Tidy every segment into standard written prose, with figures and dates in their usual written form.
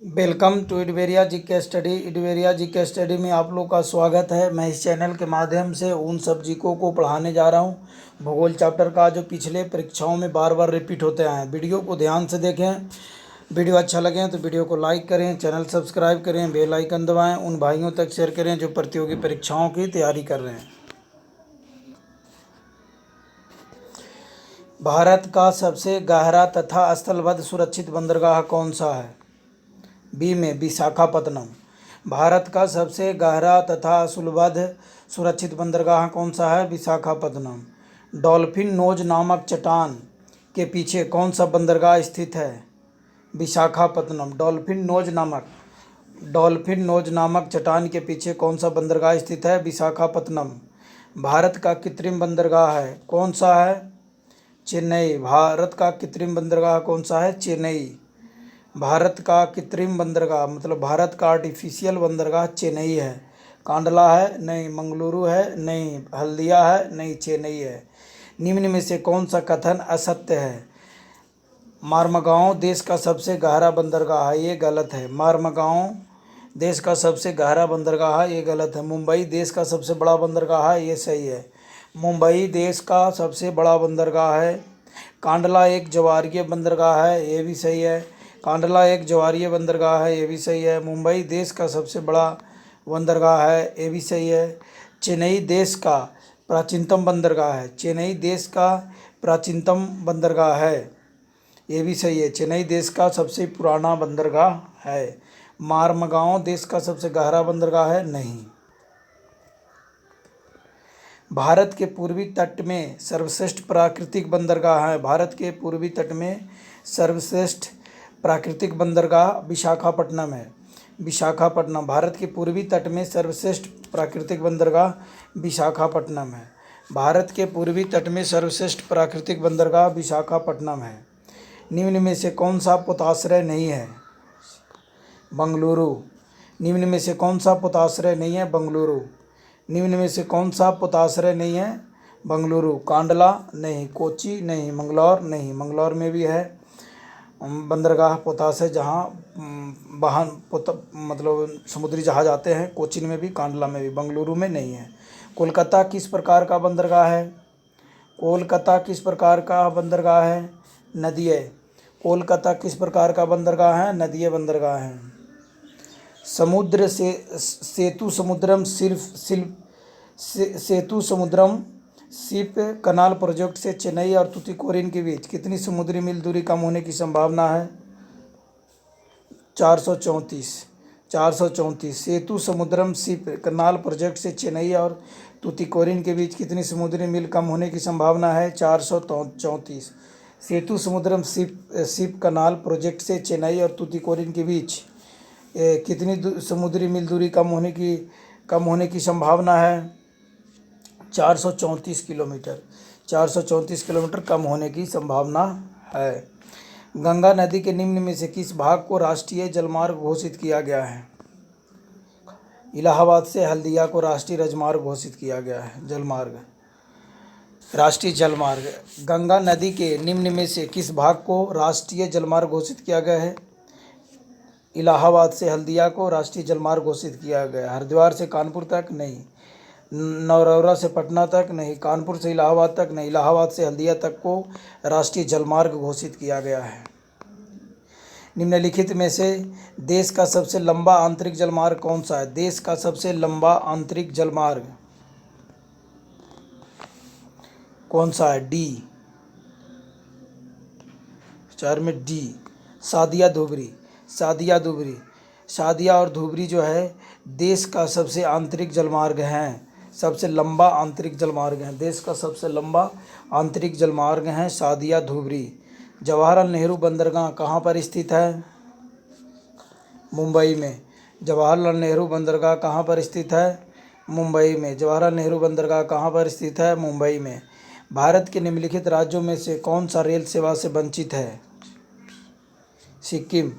Welcome to इडवेरिया जी के study. इडवेरिया जी के study में आप लोग का स्वागत है। मैं इस चैनल के माध्यम से उन सब जीको को पढ़ाने जा रहा हूं भूगोल चैप्टर का, जो पिछले परीक्षाओं में बार बार रिपीट होते आए हैं। वीडियो को ध्यान से देखें। वीडियो अच्छा लगे तो वीडियो को लाइक करें, चैनल सब्सक्राइब करें, बेल आइकन दबाएँ, उन भाइयों तक शेयर करें जो प्रतियोगी परीक्षाओं की तैयारी कर रहे हैं। भारत का सबसे गहरा तथा स्थलबद्ध सुरक्षित बंदरगाह कौन सा है? बी में विशाखापत्तनम। भारत का सबसे गहरा तथा सुलभद सुरक्षित बंदरगाह कौन सा है? विशाखापत्तनम। डॉल्फिन नोज नामक चट्टान के पीछे कौन सा बंदरगाह स्थित है? विशाखापत्तनम। डॉल्फिन नोज नामक चट्टान के पीछे कौन सा बंदरगाह स्थित है? विशाखापत्तनम। भारत का कृत्रिम बंदरगाह है कौन सा है? चेन्नई। भारत का कृत्रिम बंदरगाह कौन सा है? चेन्नई। भारत का कृत्रिम बंदरगाह मतलब भारत का आर्टिफिशियल बंदरगाह चेन्नई है। कांडला है? नहीं। मंगलुरु है? नहीं। हल्दिया है? नहीं। चेन्नई है। निम्न में से कौन सा कथन असत्य है? मार्मगांव देश का सबसे गहरा बंदरगाह है, ये गलत है। मार्मगांव देश का सबसे गहरा बंदरगाह है, ये गलत है। मुंबई देश का सबसे बड़ा बंदरगाह है, ये सही है। मुंबई देश का सबसे बड़ा बंदरगाह है। कांडला एक ज्वारीय बंदरगाह है, ये भी सही है। कांडला एक ज्वारीय बंदरगाह है, ये भी सही है। मुंबई देश का सबसे बड़ा बंदरगाह है, ये भी सही है। चेन्नई देश का प्राचीनतम बंदरगाह है। चेन्नई देश का प्राचीनतम बंदरगाह है, ये भी सही है। चेन्नई देश का सबसे पुराना बंदरगाह है। मार्मगांव देश का सबसे गहरा बंदरगाह है, नहीं। भारत के पूर्वी तट में सर्वश्रेष्ठ प्राकृतिक बंदरगाह है। भारत के पूर्वी तट में सर्वश्रेष्ठ प्राकृतिक बंदरगाह विशाखापट्टनम है। विशाखापट्टनम। भारत के पूर्वी तट में सर्वश्रेष्ठ प्राकृतिक बंदरगाह विशाखापट्टनम है। भारत के पूर्वी तट में सर्वश्रेष्ठ प्राकृतिक बंदरगाह विशाखापट्टनम है। निम्न में से कौन सा पोताश्रय नहीं है? बंगलुरु। निम्न में से कौन सा पोताश्रय नहीं है? बंगलुरु। निम्न में से कौन सा पोताश्रय नहीं है? बंगलुरु। कांडला नहीं। कोच्चि नहीं। मंगलौर नहीं। मंगलौर में भी है बंदरगाह पोताश्रय, जहाँ वाहन मतलब समुद्री जहाज आते हैं। कोच्चि में भी, कांडला में भी, बंगलुरु में नहीं है। कोलकाता किस प्रकार का बंदरगाह है? कोलकाता किस प्रकार का बंदरगाह है? नदीय। कोलकाता किस प्रकार का बंदरगाह है? नदीय बंदरगाह है। समुद्र से सेतु समुद्रम सेतु समुद्रम शिप कनाल प्रोजेक्ट से चेन्नई और तूतीकोरिन के बीच कितनी समुद्री मील दूरी कम होने की संभावना है? 434। सेतु समुद्रम शिप कनाल प्रोजेक्ट से चेन्नई और तूतीकोरिन के बीच कितनी समुद्री मील कम होने की संभावना है? 434। सेतु समुद्रम शिप कनाल प्रोजेक्ट से चेन्नई और तूतीकोरिन के बीच कितनी समुद्री मील दूरी कम होने की संभावना है? 434 किलोमीटर। 434 किलोमीटर कम होने की संभावना है। गंगा नदी के निम्न में से किस भाग को राष्ट्रीय जलमार्ग घोषित किया गया है? इलाहाबाद से हल्दिया को राष्ट्रीय राजमार्ग घोषित किया गया है। राष्ट्रीय जलमार्ग। गंगा नदी के निम्न में से किस भाग को राष्ट्रीय जलमार्ग घोषित किया गया है? इलाहाबाद से हल्दिया को राष्ट्रीय जलमार्ग घोषित किया गया है। हरिद्वार से कानपुर तक नहीं। नौरौरा से पटना तक नहीं। कानपुर से इलाहाबाद तक नहीं। इलाहाबाद से हल्दिया तक को राष्ट्रीय जलमार्ग घोषित किया गया है। निम्नलिखित में से देश का सबसे लंबा आंतरिक जलमार्ग कौन सा है? देश का सबसे लंबा आंतरिक जलमार्ग कौन सा है? डी। 4 में डी। सादिया और धुबरी जो है देश का सबसे आंतरिक जलमार्ग हैं, सबसे लंबा आंतरिक जलमार्ग हैं। देश का सबसे लंबा आंतरिक जलमार्ग हैं सादिया धुबरी। जवाहरलाल नेहरू बंदरगाह कहाँ पर स्थित है? मुंबई में। जवाहरलाल नेहरू बंदरगाह कहाँ पर स्थित है? मुंबई में। जवाहरलाल नेहरू बंदरगाह कहाँ पर स्थित है? मुंबई में। भारत के निम्नलिखित राज्यों में से कौन सा रेल सेवा से वंचित है? सिक्किम।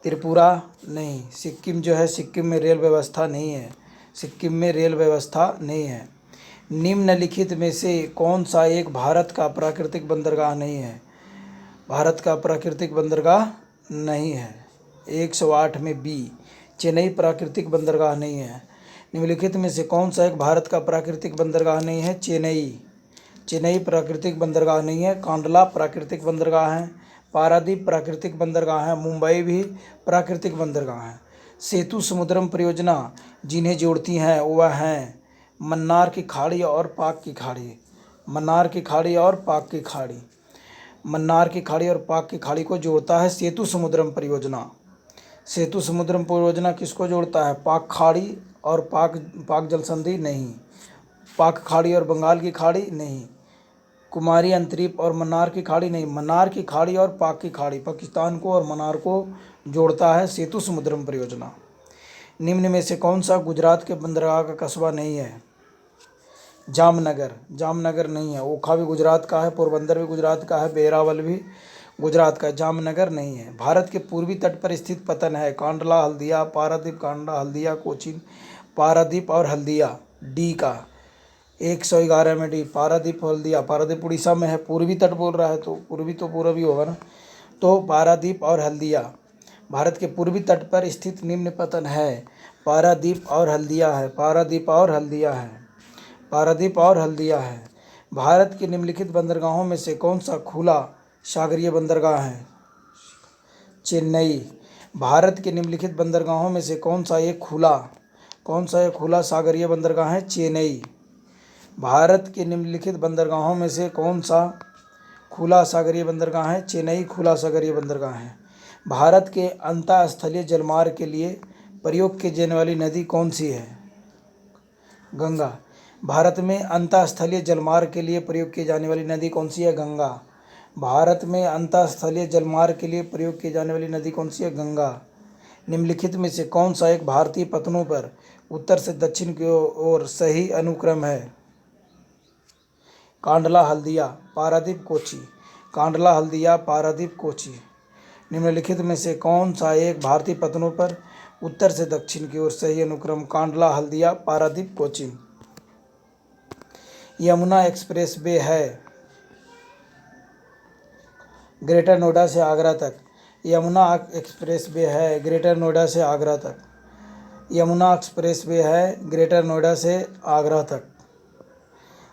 त्रिपुरा नहीं। सिक्किम जो है, सिक्किम में रेल व्यवस्था नहीं है। सिक्किम में रेल व्यवस्था नहीं है। निम्नलिखित में से कौन सा एक भारत का प्राकृतिक बंदरगाह नहीं है? भारत का प्राकृतिक बंदरगाह नहीं है। 108 में बी, चेन्नई प्राकृतिक बंदरगाह नहीं है। निम्नलिखित में से कौन सा एक भारत का प्राकृतिक बंदरगाह नहीं है? चेन्नई प्राकृतिक बंदरगाह नहीं है। कांडला प्राकृतिक बंदरगाह है। पारादीप प्राकृतिक बंदरगाह है। मुंबई भी प्राकृतिक बंदरगाह है। सेतु समुद्रम परियोजना जिन्हें जोड़ती हैं वह हैं मन्नार की खाड़ी और पाक की खाड़ी। मन्नार की खाड़ी और पाक की खाड़ी। मन्नार की खाड़ी और पाक की खाड़ी को जोड़ता है सेतु समुद्रम परियोजना। सेतु समुद्रम परियोजना किसको जोड़ता है? पाक खाड़ी और पाक जल संधि नहीं। पाक खाड़ी और बंगाल की खाड़ी नहीं। कुमारी अंतरीप और मन्नार की खाड़ी नहीं। मन्नार की खाड़ी और पाक की खाड़ी, पाकिस्तान को और मन्नार को जोड़ता है सेतु समुद्रम परियोजना। निम्न में से कौन सा गुजरात के बंदरगाह का कस्बा नहीं है? जामनगर नहीं है। ओखा भी गुजरात का है, पोरबंदर भी गुजरात का है, बेरावल भी गुजरात का है। जामनगर नहीं है। भारत के पूर्वी तट पर स्थित पतन है कांडला, हल्दिया, पारादीप, कांडला, हल्दिया, कोचीन, पारादीप और हल्दिया। डी का 111 में डी, पारादीप, हल्दिया। पारादीप उड़ीसा में है, पूर्वी तट बोल रहा है तो पूर्वी तो पूरा भी होगा ना, तो पारादीप और हल्दिया। भारत के पूर्वी तट पर स्थित निम्न पतन है पारादीप और हल्दिया है। पारादीप और हल्दिया है। पारादीप और हल्दिया है। भारत के निम्नलिखित बंदरगाहों में से कौन सा खुला सागरीय बंदरगाह है? चेन्नई। भारत के निम्नलिखित बंदरगाहों में से कौन सा एक खुला सागरीय बंदरगाह है? चेन्नई। भारत के निम्नलिखित बंदरगाहों में से कौन सा खुला सागरीय बंदरगाह है? चेन्नई खुला सागरीय बंदरगाह है। भारत के अंतःस्थलीय जलमार्ग के लिए प्रयोग की जाने वाली नदी कौन सी है? गंगा। भारत में अंतःस्थलीय जलमार्ग के लिए प्रयोग की जाने वाली नदी कौन सी है? गंगा। भारत में अंतःस्थलीय जलमार्ग के लिए प्रयोग की जाने वाली नदी कौन सी है? गंगा। निम्नलिखित में से कौन सा एक भारतीय पतनों पर उत्तर से दक्षिण की ओर सही अनुक्रम है? कांडला, हल्दिया, पारादीप, कोची। कांडला, हल्दिया, पारादीप, कोची। निम्नलिखित में से कौन सा एक भारतीय पतनों पर उत्तर से दक्षिण की ओर सही अनुक्रम? कांडला, हल्दिया, पारादीप, कोची। यमुना एक्सप्रेस वे है ग्रेटर नोएडा से आगरा तक। यमुना एक्सप्रेस वे है ग्रेटर नोएडा से आगरा तक। यमुना एक्सप्रेस वे है ग्रेटर नोएडा से आगरा तक।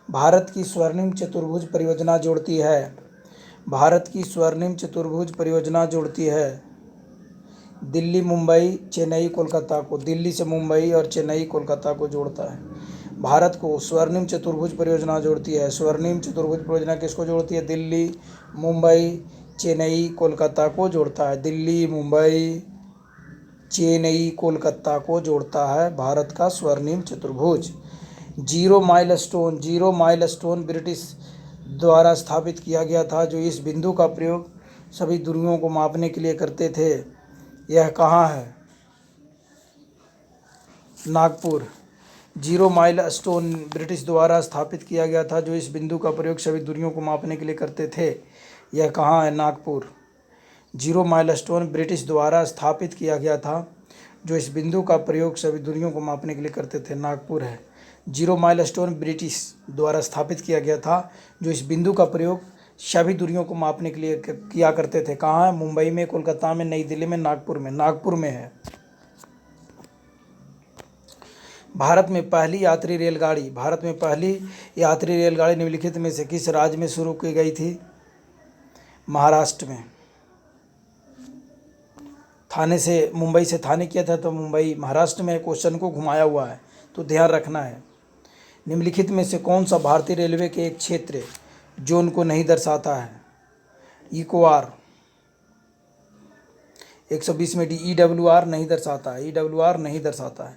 भारत की स्वर्णिम चतुर्भुज परियोजना जोड़ती है। भारत की स्वर्णिम चतुर्भुज परियोजना जोड़ती है दिल्ली, मुंबई, चेन्नई, कोलकाता को। दिल्ली से मुंबई और चेन्नई, कोलकाता को जोड़ता है। भारत को स्वर्णिम चतुर्भुज परियोजना जोड़ती है। स्वर्णिम चतुर्भुज परियोजना किसको जोड़ती है? दिल्ली, मुंबई, चेन्नई, कोलकाता को जोड़ता है। दिल्ली, मुंबई, चेन्नई, कोलकाता को जोड़ता है भारत का स्वर्णिम चतुर्भुज। जीरो माइल स्टोन ब्रिटिश द्वारा स्थापित किया गया था, जो इस बिंदु का प्रयोग सभी दूरियों को मापने के लिए करते थे। यह कहाँ है? Nagpur. Zero mile stone British द्वारा स्थापित किया गया था, जो इस बिंदु का प्रयोग सभी दूरियों को मापने के लिए करते थे। यह कहाँ है? Nagpur. Zero mile stone British द्वारा स्थापित किया गया था, जो इस बिंदु का प्रयोग सभी दूरियों को मापने के लिए करते थे। नागपुर है। जीरो माइल स्टोन ब्रिटिश द्वारा स्थापित किया गया था, जो इस बिंदु का प्रयोग सभी दूरियों को मापने के लिए किया करते थे। कहाँ है? मुंबई में, कोलकाता में, नई दिल्ली में, नागपुर में। नागपुर में है। भारत में पहली यात्री रेलगाड़ी निम्नलिखित में से किस राज्य में शुरू की गई थी? महाराष्ट्र में। थाने से, मुंबई से थाने किया था तो मुंबई महाराष्ट्र में। क्वेश्चन को घुमाया हुआ है तो ध्यान रखना है। निम्नलिखित में से कौन सा भारतीय रेलवे के एक क्षेत्र जोन को नहीं दर्शाता है? इक्वार। 120 में डी। EWR नहीं दर्शाता है। EWR नहीं दर्शाता है।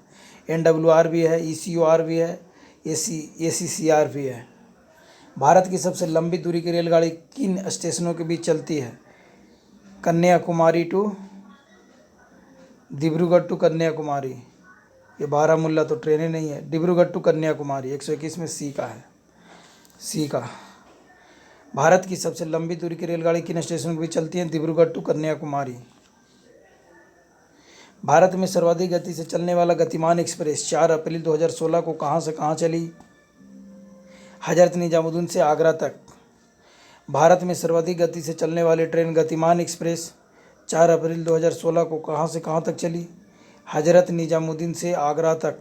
NWR भी है, ECOR भी है, ACCR भी है। भारत की सबसे लंबी दूरी की रेलगाड़ी किन स्टेशनों के बीच चलती है? Kanyakumari to Dibrugarh to Kanyakumari. ये बारामूला तो ट्रेनें नहीं है। डिब्रूगढ़ टू कन्याकुमारी 121 में सी का है। सी का। भारत की सबसे लंबी दूरी की रेलगाड़ी किन स्टेशनों के बीच चलती है? डिब्रूगढ़ टू कन्याकुमारी। भारत में सर्वाधिक गति से चलने वाला गतिमान एक्सप्रेस 4 अप्रैल 2016 को कहाँ से कहाँ चली? हजरत निजामुद्दीन से आगरा तक। भारत में सर्वाधिक गति से चलने वाली ट्रेन गतिमान एक्सप्रेस 4 अप्रैल 2016 को कहाँ से कहाँ तक चली? हजरत निजामुद्दीन से आगरा तक।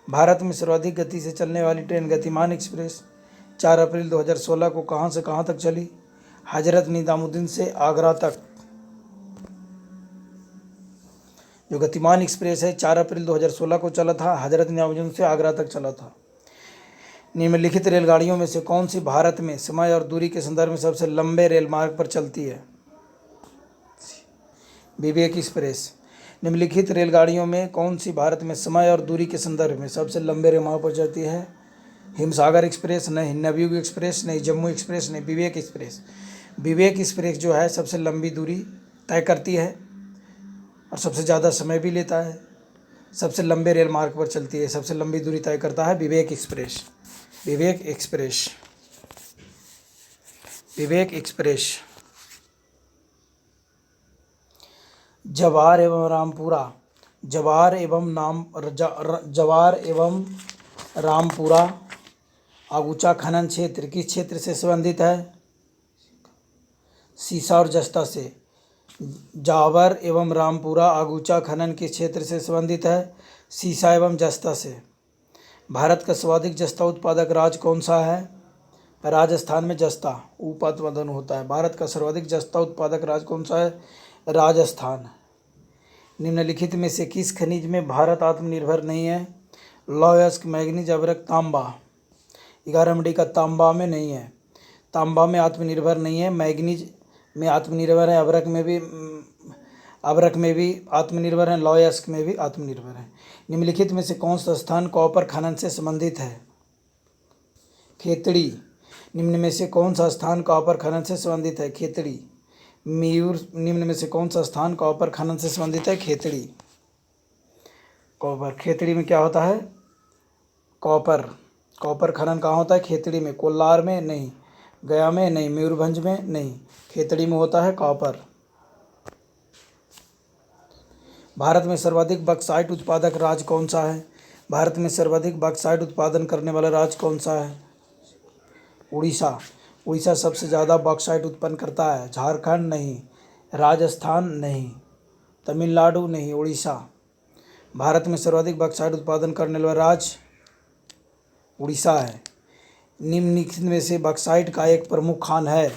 भारत में सर्वाधिक गति से चलने वाली ट्रेन गतिमान एक्सप्रेस 4 अप्रैल 2016 को कहाँ से कहाँ तक चली? हजरत निजामुद्दीन से आगरा तक। जो गतिमान एक्सप्रेस है 4 अप्रैल 2016 को चला था, हजरत निजामुद्दीन से आगरा तक चला था। निम्नलिखित रेलगाड़ियों में से कौन सी भारत में समय और दूरी के संदर्भ में सबसे लंबे रेल मार्ग पर चलती है? विवेक एक्सप्रेस। निम्नलिखित रेलगाड़ियों में कौन सी भारत में समय और दूरी के संदर्भ में सबसे लंबे रेल मार्ग पर चलती है? हिमसागर एक्सप्रेस नहीं, नवयुग एक्सप्रेस नहीं, जम्मू एक्सप्रेस नहीं, विवेक एक्सप्रेस। विवेक एक्सप्रेस जो है सबसे लंबी दूरी तय करती है और सबसे ज़्यादा समय भी लेता है। सबसे लंबे रेल मार्ग पर चलती है, सबसे लंबी दूरी तय करता है विवेक एक्सप्रेस। विवेक एक्सप्रेस। विवेक एक्सप्रेस। जवार एवं रामपुरा। जवार एवं रामपुरा आगुचा खनन क्षेत्र किस क्षेत्र से संबंधित है? सीसा और जस्ता से। जावर एवं रामपुरा आगुचा खनन किस क्षेत्र से संबंधित है? सीसा एवं जस्ता से। भारत का सर्वाधिक जस्ता उत्पादक राज्य कौन सा है? राजस्थान में जस्ता उत्पादन होता है। भारत का सर्वाधिक जस्ता उत्पादक राज्य कौन सा है? राजस्थान। निम्नलिखित में से किस खनिज में भारत आत्मनिर्भर नहीं है? लौह अयस्क, मैग्नीज, अभ्रक, तांबा। 11 नंबर का तांबा में नहीं है। तांबा में आत्मनिर्भर नहीं है, मैग्नीज में आत्मनिर्भर है, अभ्रक में भी आत्मनिर्भर है, लौह अयस्क में भी आत्मनिर्भर है। निम्नलिखित में से कौन सा स्थान कॉपर खनन से संबंधित है? खेतड़ी। निम्न में से कौन सा स्थान कॉपर खनन से संबंधित है? खेतड़ी। मयूर। निम्न में से कौन सा स्थान कॉपर खनन से संबंधित है? खेतड़ी। कॉपर। खेतड़ी में क्या होता है? कॉपर। कॉपर खनन कहाँ होता है? खेतड़ी में। कोलार में नहीं, गया में नहीं, मयूरभंज में नहीं, खेतड़ी में होता है कॉपर। भारत में सर्वाधिक बॉक्साइट उत्पादक राज्य कौन सा है? भारत में सर्वाधिक बॉक्साइट उत्पादन करने वाला राज्य कौन सा है? उड़ीसा। उड़ीसा सबसे ज़्यादा बॉक्साइट उत्पन्न करता है। झारखंड नहीं, राजस्थान नहीं, तमिलनाडु नहीं, उड़ीसा। भारत में सर्वाधिक बॉक्साइट उत्पादन करने वाला राज्य उड़ीसा है। निम्नलिखित में से बॉक्साइट का एक प्रमुख खान है?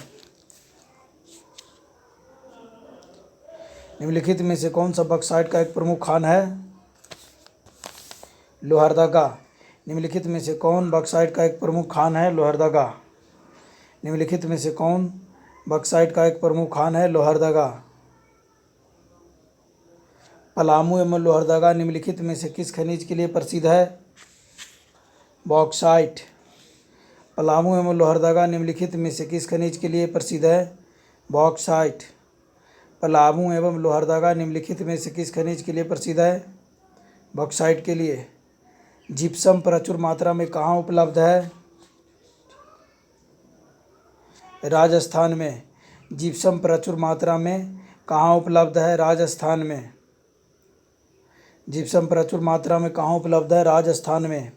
निम्नलिखित में से कौन सा बॉक्साइट का एक प्रमुख खान है? लोहरदगा। निम्नलिखित में से कौन बॉक्साइट का एक प्रमुख खान है? लोहरदगा। निम्नलिखित में से कौन बॉक्साइट का एक प्रमुख खान है? लोहरदगा। पलामू एवं लोहरदगा निम्नलिखित में से किस खनिज के लिए प्रसिद्ध है? बॉक्साइट। पलामू एवं लोहरदगा निम्नलिखित में से किस खनिज के लिए प्रसिद्ध है? बॉक्साइट। पलामू एवं लोहरदगा निम्नलिखित में से किस खनिज के लिए प्रसिद्ध है? बॉक्साइट के लिए। जिप्सम प्रचुर मात्रा में कहाँ उपलब्ध है? राजस्थान में। जिप्सम प्रचुर मात्रा में कहाँ उपलब्ध है? राजस्थान में। जिप्सम प्रचुर मात्रा में कहाँ उपलब्ध है? राजस्थान में।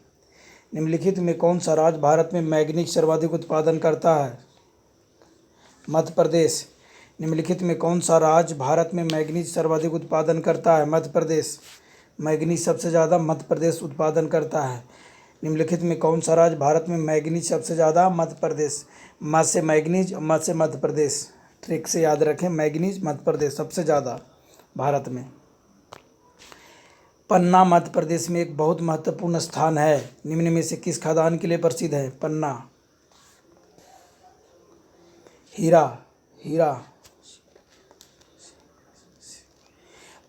निम्नलिखित में कौन सा राज्य भारत में मैग्नीज सर्वाधिक उत्पादन करता है? मध्य प्रदेश। निम्नलिखित में कौन सा राज्य भारत में मैग्नीज सर्वाधिक उत्पादन करता है? मध्य प्रदेश। मैग्नीज सबसे ज़्यादा मध्य प्रदेश उत्पादन करता है। निम्नलिखित में कौन सा राज्य भारत में मैग्नीज सबसे ज़्यादा? मध्य प्रदेश। म से मैग्नीज, म से मध्य प्रदेश। ट्रिक से याद रखें, मैग्नीज मध्य प्रदेश सबसे ज़्यादा भारत में। पन्ना मध्य प्रदेश में एक बहुत महत्वपूर्ण स्थान है। निम्न में से किस खदान के लिए प्रसिद्ध है? पन्ना। हीरा। हीरा।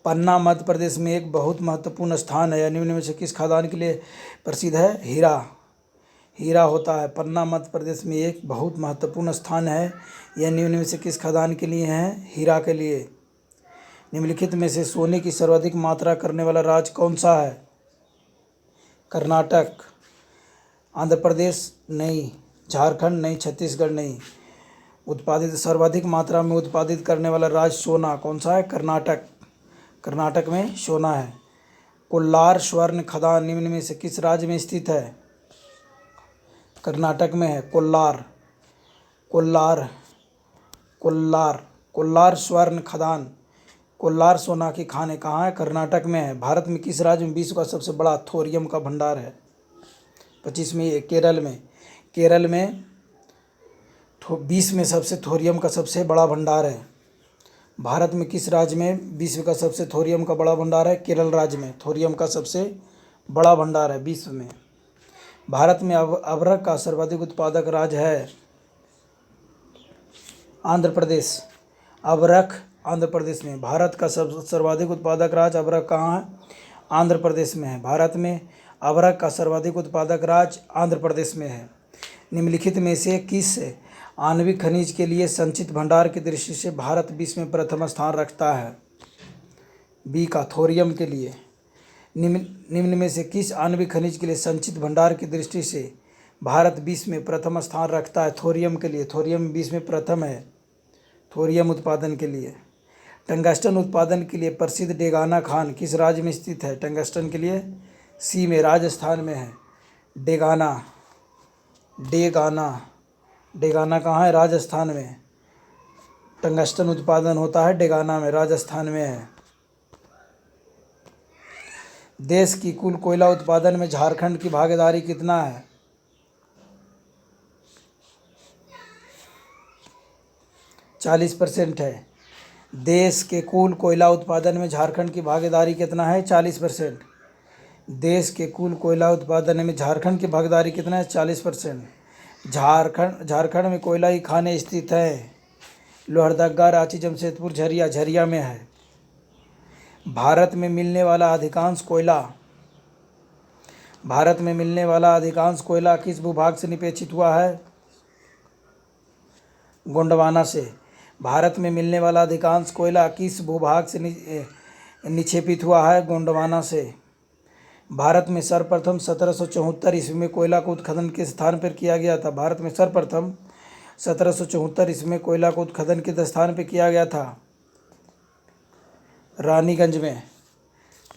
पन्ना मध्य प्रदेश में एक बहुत महत्वपूर्ण स्थान है। निम्न में से किस खदान के लिए प्रसिद्ध है? हीरा। हीरा होता है। पन्ना मध्य प्रदेश में एक बहुत महत्वपूर्ण स्थान है। यह निम्न में से किस खदान के लिए है? हीरा के लिए। निम्नलिखित में से सोने की सर्वाधिक मात्रा करने वाला राज्य कौन सा है? कर्नाटक। आंध्र प्रदेश नहीं, झारखंड नहीं, छत्तीसगढ़ नहीं। उत्पादित सर्वाधिक मात्रा में उत्पादित करने वाला राज्य सोना कौन सा है? कर्नाटक। कर्नाटक में सोना है। कोल्लार स्वर्ण खदान निम्न में से किस राज्य में स्थित है? कर्नाटक में है। कोल्लार। कोल्लार। कोल्लार। कोल्लार स्वर्ण खदान, कोल्लार सोना की खानें कहाँ है? कर्नाटक में है। भारत में किस राज्य में विश्व का सबसे बड़ा थोरियम का भंडार है? 25 में ये केरल में। केरल में 20 में सबसे थोरियम का सबसे बड़ा भंडार है। भारत में किस राज्य में विश्व का सबसे थोरियम का बड़ा भंडार है? केरल राज्य में थोरियम का सबसे बड़ा भंडार है विश्व में। भारत में अभ्रक का सर्वाधिक उत्पादक राज्य है आंध्र प्रदेश। अभ्रक आंध्र प्रदेश में। भारत का सर्वाधिक उत्पादक राज्य अभ्रक कहाँ है? आंध्र प्रदेश में है। भारत में अभ्रक का सर्वाधिक उत्पादक राज्य आंध्र प्रदेश में है। निम्नलिखित में से किस आणविक खनिज के लिए संचित भंडार की दृष्टि से भारत विश्व में प्रथम स्थान रखता है? बी का थोरियम के लिए। निम्न में से किस आणविक खनिज के लिए संचित भंडार की दृष्टि से भारत विश्व में प्रथम स्थान रखता है? थोरियम के लिए। थोरियम विश्व में प्रथम है थोरियम उत्पादन के लिए। टंगस्टन उत्पादन के लिए प्रसिद्ध डेगाना खान किस राज्य में स्थित है? टंगस्टन के लिए सी में, राजस्थान में है। डेगाना, डेगाना, डेगाना कहाँ है? राजस्थान में। टंगस्टन उत्पादन होता है डेगाना में, राजस्थान में है। देश की कुल कोयला उत्पादन में झारखंड की भागीदारी कितना है? 40% है। देश के कुल कोयला उत्पादन में झारखंड की भागीदारी कितना है? 40%। देश के कुल कोयला उत्पादन में झारखंड की भागीदारी कितना है? 40%। झारखंड में कोयला की खानें स्थित हैं। लोहरदगा, रांची, जमशेदपुर, झरिया। झरिया में है। भारत में मिलने वाला अधिकांश कोयला किस भूभाग से निक्षेपित हुआ है? गोंडवाना से। भारत में मिलने वाला अधिकांश कोयला किस भूभाग से निक्षेपित हुआ है? गोंडवाना से। भारत में सर्वप्रथम 1774 ईस्वी में कोयला को उत्खनन किस स्थान पर किया गया था? भारत में सर्वप्रथम 1774 ईस्वी में कोयला को उत्खनन किस स्थान पर किया गया था? रानीगंज में।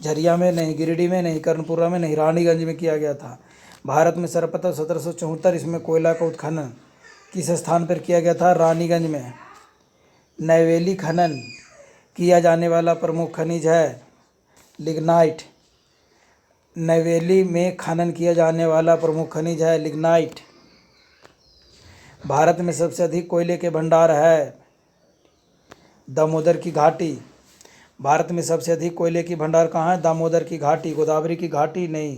झरिया में नहीं, गिरिडीह में नहीं, कर्णपुरा में नहीं, रानीगंज में किया गया था। भारत में सर्वप्रथम 1774 ईस्वी में कोयला का उत्खनन किस स्थान पर किया गया था? रानीगंज में। नैवेली खनन किया जाने वाला प्रमुख खनिज है लिग्नाइट। नैवेली में खनन किया जाने वाला प्रमुख खनिज है लिग्नाइट। भारत में सबसे अधिक कोयले के भंडार है दामोदर की घाटी। भारत में सबसे अधिक कोयले की भंडार कहाँ है? दामोदर की घाटी। गोदावरी की घाटी नहीं,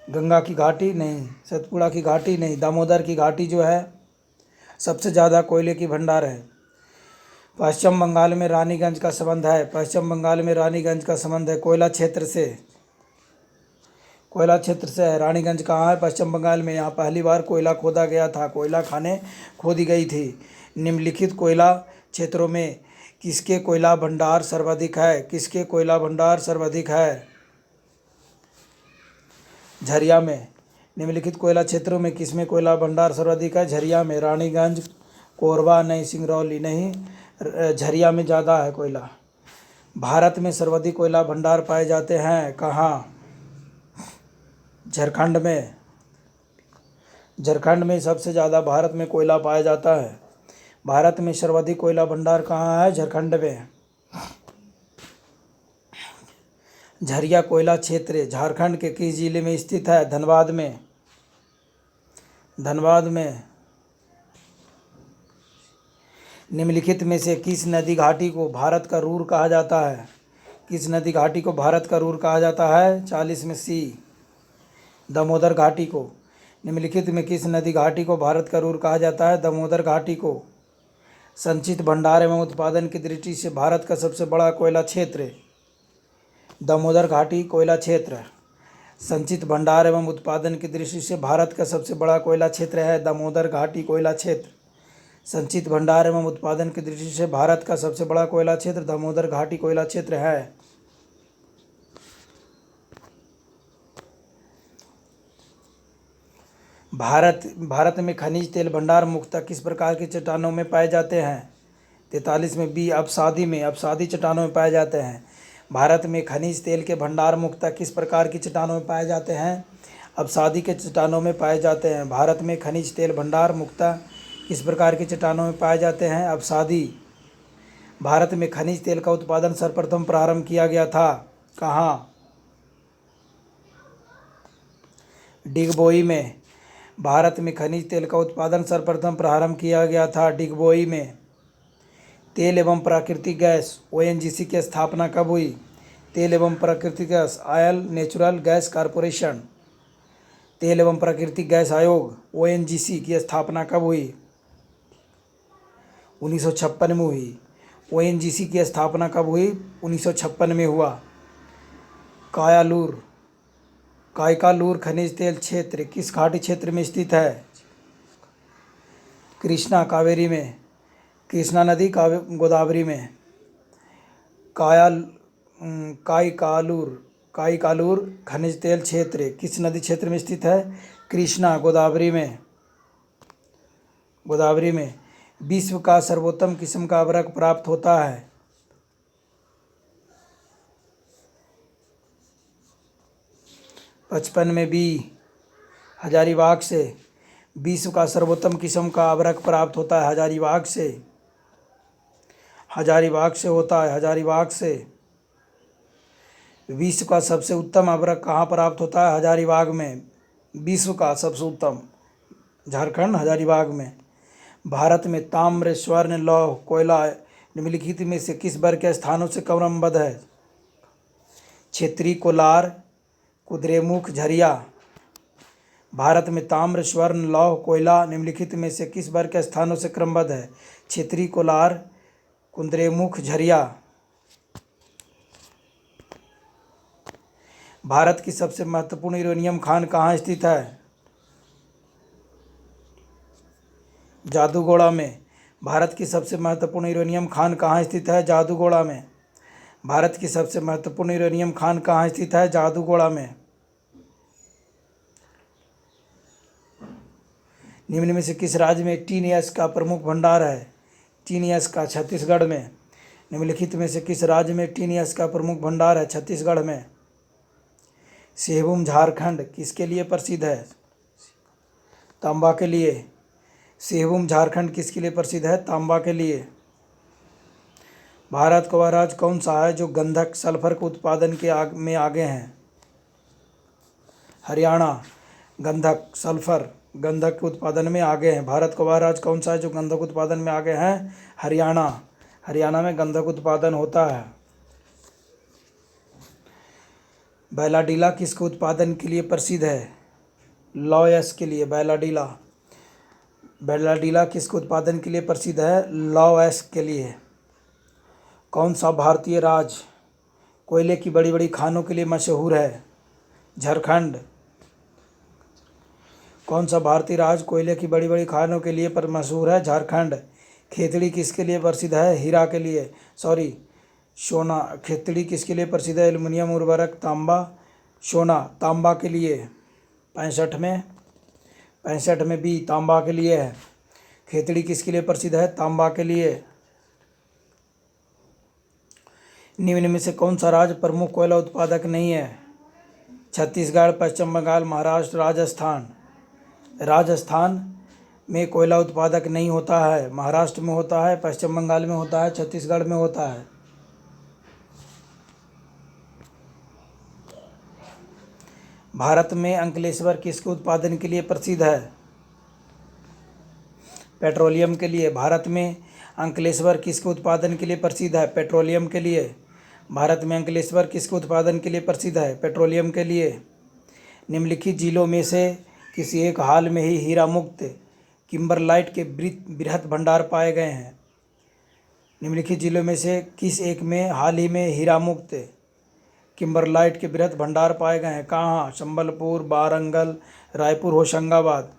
गंगा की घाटी नहीं, सतपुड़ा की घाटी नहीं, दामोदर की घाटी जो है सबसे ज़्यादा कोयले की भंडार है। पश्चिम बंगाल में रानीगंज का संबंध है। पश्चिम बंगाल में रानीगंज का संबंध है कोयला क्षेत्र से। कोयला क्षेत्र से है। रानीगंज कहाँ है? पश्चिम बंगाल में। यहाँ पहली बार कोयला खोदा गया था, कोयला खानें खोदी गई थी। निम्नलिखित कोयला क्षेत्रों में किसके कोयला भंडार सर्वाधिक है? किसके कोयला भंडार सर्वाधिक है? झरिया में। निम्नलिखित कोयला क्षेत्रों में किसमें कोयला भंडार सर्वाधिक है? झरिया में। रानीगंज, कोरबा नहीं, सिंगरौली नहीं, झरिया में ज़्यादा है कोयला। भारत में सर्वाधिक कोयला भंडार पाए जाते हैं कहाँ? झारखंड में। झारखंड में सबसे ज़्यादा भारत में कोयला पाया जाता है। भारत में सर्वाधिक कोयला भंडार कहाँ है? झारखंड में। झरिया कोयला क्षेत्र झारखंड के किस जिले में स्थित है? धनबाद में। धनबाद में। निम्नलिखित में से किस नदी घाटी को भारत का रूर कहा जाता है? किस नदी घाटी को भारत का रूर कहा जाता है? 40 में सी, दामोदर घाटी को। निम्नलिखित में किस नदी घाटी को भारत का रूर कहा जाता है? दामोदर घाटी को। संचित भंडार एवं उत्पादन की दृष्टि से भारत का सबसे बड़ा कोयला क्षेत्र दामोदर घाटी कोयला क्षेत्र। संचित भंडार एवं उत्पादन की दृष्टि से भारत का सबसे बड़ा कोयला क्षेत्र है दामोदर घाटी कोयला क्षेत्र। संचित भंडार एवं उत्पादन की दृष्टि से भारत का सबसे बड़ा कोयला क्षेत्र दामोदर घाटी कोयला क्षेत्र है। भारत में खनिज तेल भंडार मुख्यतः किस प्रकार की चट्टानों में पाए जाते हैं? 43 में बी, अपसादी चट्टानों में पाए जाते हैं। भारत में खनिज तेल के भंडार मुख्यतः किस प्रकार की चट्टानों में पाए जाते हैं? अपसादी के चट्टानों में पाए जाते हैं। भारत में खनिज तेल भंडार मुख्यतः किस प्रकार की चट्टानों में पाए जाते हैं? अपसादी भारत में खनिज तेल का उत्पादन सर्वप्रथम प्रारंभ किया गया था कहाँ? डिगबोई में। भारत में खनिज तेल का उत्पादन सर्वप्रथम प्रारंभ किया गया था डिगबोई में। तेल एवं प्राकृतिक गैस ओएनजीसी की स्थापना कब हुई? तेल एवं प्राकृतिक gas oil natural gas corporation, तेल एवं प्राकृतिक गैस आयोग ओएनजीसी की स्थापना कब हुई? 1956 में हुई। ओएनजीसी की स्थापना कब हुई? 1956 में हुआ। कायकालूर खनिज तेल क्षेत्र किस घाटी क्षेत्र में स्थित है? कृष्णा कावेरी में, कृष्णा नदी गोदावरी में। कायकालूर खनिज तेल क्षेत्र किस नदी क्षेत्र में स्थित है? कृष्णा गोदावरी में। विश्व का सर्वोत्तम किस्म का अभ्रक प्राप्त होता है? 55 में बी हजारीबाग से। विश्व का सर्वोत्तम किस्म का अभ्रक प्राप्त होता है हजारीबाग से होता है, हजारीबाग से। विश्व का सबसे उत्तम अभ्रक कहाँ प्राप्त होता है? हजारीबाग में। विश्व का सबसे उत्तम झारखंड हजारीबाग में। भारत में ताम्र स्वर्ण लौह कोयला निम्नलिखित में से किस वर्ग के स्थानों से क्रमबद्ध है? क्षेत्रीय कोलार कुद्रेमुख झरिया। भारत में ताम्र स्वर्ण लौह कोयला निम्नलिखित में से किस वर्ग के स्थानों से क्रमबद्ध है? क्षेत्रीय कोलार कुद्रेमुख झरिया। भारत की सबसे महत्वपूर्ण यूरेनियम खान कहाँ स्थित है? जादूगोड़ा में। भारत की सबसे महत्वपूर्ण यूरेनियम खान कहाँ स्थित है? जादूगोड़ा में। भारत की सबसे महत्वपूर्ण यूरेनियम खान कहाँ स्थित है? जादूगोड़ा में। निम्न में से किस राज्य में टीनएस का प्रमुख भंडार है? टीनएस का छत्तीसगढ़ में। निम्नलिखित में से किस राज्य में टीनएस का प्रमुख भंडार है? छत्तीसगढ़ में। सिंहभूम झारखंड किसके लिए प्रसिद्ध है? तांबा के लिए। सिंहभूम झारखंड किसके लिए प्रसिद्ध है? तांबा के लिए। भारत का वह राज्य कौन सा है जो गंधक सल्फर के उत्पादन में आगे हैं? हरियाणा। गंधक के उत्पादन में आगे हैं। भारत का वह राज्य कौन सा है जो गंधक उत्पादन में आगे हैं? हरियाणा में गंधक उत्पादन होता है। बैलाडीला किसके उत्पादन के लिए प्रसिद्ध है? लौह के लिए। बैलाडीला किसके उत्पादन के लिए प्रसिद्ध है? लौह के लिए। कौन सा भारतीय राज्य कोयले की बड़ी बड़ी खानों के लिए मशहूर है? झारखंड। कौन सा भारतीय राज्य कोयले की बड़ी बड़ी खानों के लिए पर मशहूर है? झारखंड। खेतड़ी किसके लिए प्रसिद्ध है? हीरा के लिए, सोना। खेतड़ी किसके लिए प्रसिद्ध है? एल्युमिनियम उर्वरक तांबा, सोना। तांबा के लिए। 65 में बी तांबा के लिए है। खेतड़ी किसके लिए प्रसिद्ध है? तांबा के लिए। निम्न में से कौन सा राज्य प्रमुख कोयला उत्पादक नहीं है? छत्तीसगढ़, पश्चिम बंगाल, महाराष्ट्र, राजस्थान। राजस्थान में कोयला उत्पादक नहीं होता है। महाराष्ट्र में होता है, पश्चिम बंगाल में होता है, छत्तीसगढ़ में होता है। भारत में अंकलेश्वर किसके उत्पादन के लिए प्रसिद्ध है? पेट्रोलियम के लिए। भारत में अंकलेश्वर किसके उत्पादन के लिए प्रसिद्ध है? पेट्रोलियम के लिए। भारत में अंकलेश्वर किसके उत्पादन के लिए प्रसिद्ध है? पेट्रोलियम के लिए। निम्नलिखित जिलों में से किसी एक हाल में ही हीरा मुक्त किम्बरलाइट के बृहत भंडार पाए गए हैं? निम्नलिखित जिलों में से किस एक में हाल ही में हीरा मुक्त किम्बरलाइट के बृहत भंडार पाए गए हैं? कहाँ? संबलपुर, वारंगल, रायपुर, होशंगाबाद।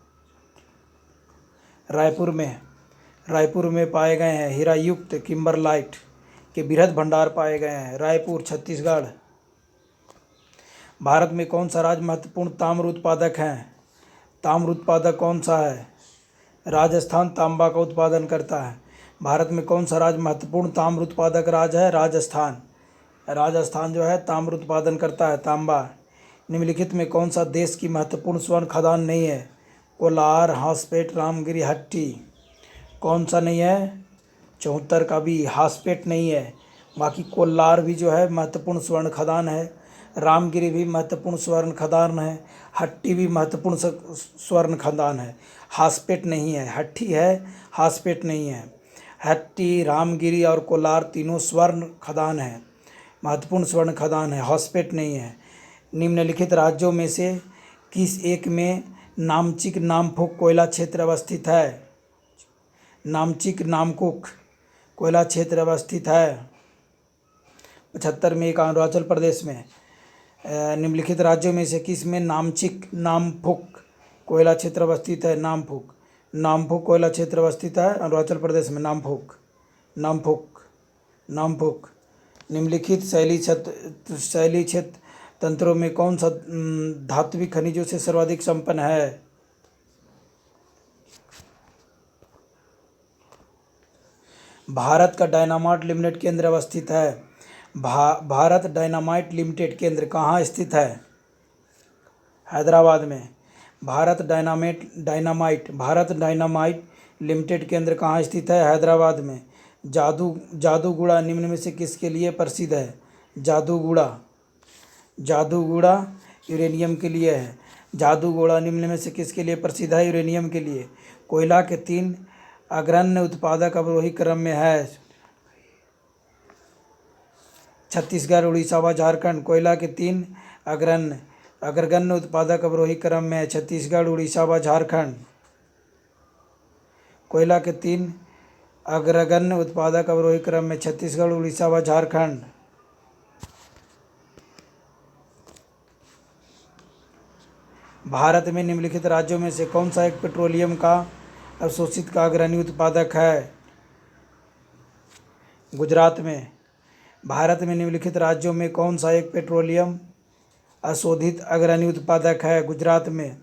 रायपुर में पाए गए हैं हीरा युक्त किम्बरलाइट के बृहद भंडार पाए गए हैं। रायपुर, छत्तीसगढ़। भारत में कौन सा राज्य महत्वपूर्ण ताम्र उत्पादक है? ताम्र उत्पादक कौन सा है? राजस्थान तांबा का उत्पादन करता है। भारत में कौन सा राज्य महत्वपूर्ण ताम्र उत्पादक राज्य है? राजस्थान जो है ताम्र उत्पादन करता है, तांबा। निम्नलिखित में कौन सा देश की महत्वपूर्ण स्वर्ण खदान नहीं है? कोलार, हॉसपेट, रामगिरी, हट्टी। कौन सा नहीं है? 74 का भी हासपेट नहीं है। बाकी कोलार भी जो है महत्वपूर्ण स्वर्ण खदान है, रामगिरी भी महत्वपूर्ण स्वर्ण खदान है, हट्टी भी महत्वपूर्ण स्वर्ण खदान है। हासपेट नहीं है, हट्टी है, हासपेट नहीं है। हट्टी, रामगिरी और कोलार तीनों स्वर्ण खदान है, महत्वपूर्ण स्वर्ण खदान है, हॉस्पेट नहीं है। निम्नलिखित राज्यों में से किस एक में नामचिक नामफुक कोयला क्षेत्र अवस्थित है? नामचिक नामकुक कोयला क्षेत्र अवस्थित है 75 में, एक अरुणाचल प्रदेश में। निम्नलिखित राज्यों में से किस में नामचिक नामफुक कोयला क्षेत्र अवस्थित है? नामफुक कोयला क्षेत्र अवस्थित है अरुणाचल प्रदेश में। नामफुक। निम्नलिखित शैली क्षेत्र तंत्रों में कौन सा धात्विक खनिजों से सर्वाधिक संपन्न है? भारत का डायनामाइट लिमिटेड केंद्र अवस्थित है। भारत डायनामाइट लिमिटेड केंद्र कहाँ स्थित है? हैदराबाद में। भारत डायनामाइट लिमिटेड केंद्र कहाँ स्थित है? हैदराबाद में। जादूगुड़ा निम्न में से किसके लिए प्रसिद्ध है? जादूगुड़ा यूरेनियम के लिए है। जादूगोड़ा निम्न में से किसके लिए प्रसिद्ध है? यूरेनियम के लिए। कोयला के 3 अग्रण्य उत्पादक अवरोही क्रम में है। छत्तीसगढ़, उड़ीसा व झारखंड। कोयला के 3 अग्रगण्य उत्पादक अवरोही क्रम में है। छत्तीसगढ़, उड़ीसा व झारखंड। कोयला के 3 अग्रगण्य उत्पादक अवरोही क्रम में छत्तीसगढ़, उड़ीसा व झारखंड। भारत में निम्नलिखित राज्यों में से कौन सा एक पेट्रोलियम का अवशोषित का अग्रणी उत्पादक है? गुजरात में। भारत में निम्नलिखित राज्यों में कौन सा एक पेट्रोलियम अशोधित अग्रणी उत्पादक है? गुजरात में।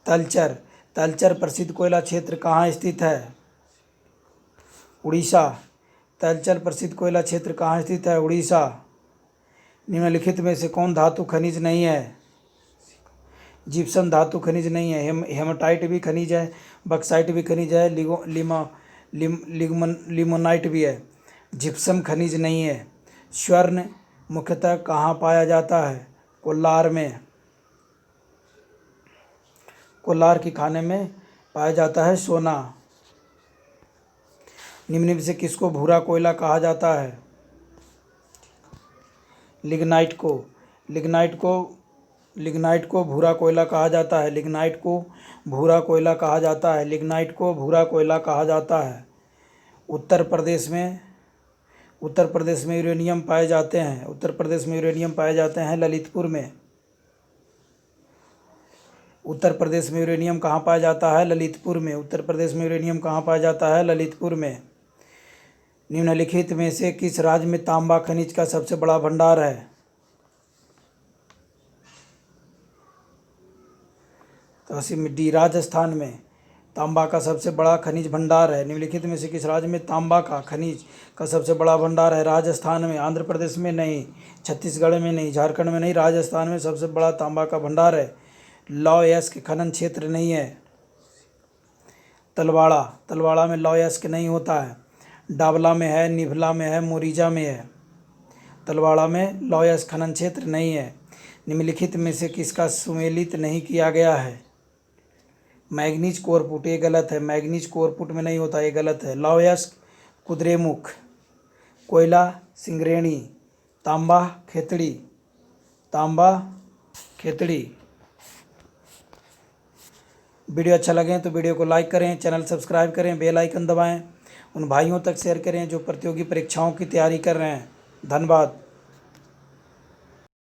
तलचर प्रसिद्ध कोयला क्षेत्र कहाँ स्थित है? उड़ीसा। तलचर प्रसिद्ध कोयला क्षेत्र कहाँ स्थित है? उड़ीसा। निम्नलिखित में से कौन धातु खनिज नहीं है? जिप्सम धातु खनिज नहीं है। हेमाटाइट भी खनिज है, बक्साइट भी खनिज है, लिमोनाइट भी है। जिप्सम खनिज नहीं है। स्वर्ण मुख्यतः कहाँ पाया जाता है? कोलार में। कोलार की खाने में पाया जाता है सोना। निम्न में से किसको भूरा कोयला कहा जाता है? लिग्नाइट को भूरा कोयला कहा जाता है। लिग्नाइट को भूरा कोयला कहा जाता है। उत्तर प्रदेश में यूरेनियम पाए जाते हैं। ललितपुर में। उत्तर प्रदेश में यूरेनियम कहाँ पाया जाता है? ललितपुर में। निम्नलिखित में से किस राज्य में तांबा खनिज का सबसे बड़ा भंडार है? तो डी, राजस्थान में तांबा का सबसे बड़ा खनिज भंडार है। निम्नलिखित में से किस राज्य में तांबा का खनिज का सबसे बड़ा भंडार है? राजस्थान में। आंध्र प्रदेश में नहीं, छत्तीसगढ़ में नहीं, झारखंड में नहीं, राजस्थान में सबसे बड़ा तांबा का भंडार है। लौह-अयस्क खनन क्षेत्र नहीं है। तलवाड़ा में लौह-अयस्क नहीं होता है। डावला में है, निभला में है, मोरिजा में है। तलवाड़ा में लौह-अयस्क खनन क्षेत्र नहीं है। निम्नलिखित में से किसका सुमेलित नहीं किया गया है? मैग्नीज कोरपुट, ये गलत है। मैग्नीज कोरपुट में नहीं होता, ये गलत है। लौह-अयस्क कुद्रेमुख, कोयला सिंगरेणी, तांबा खेतड़ी। वीडियो अच्छा लगे तो वीडियो को लाइक करें, चैनल सब्सक्राइब करें, बेल आइकन दबाएं, उन भाइयों तक शेयर करें जो प्रतियोगी परीक्षाओं की तैयारी कर रहे हैं। धन्यवाद।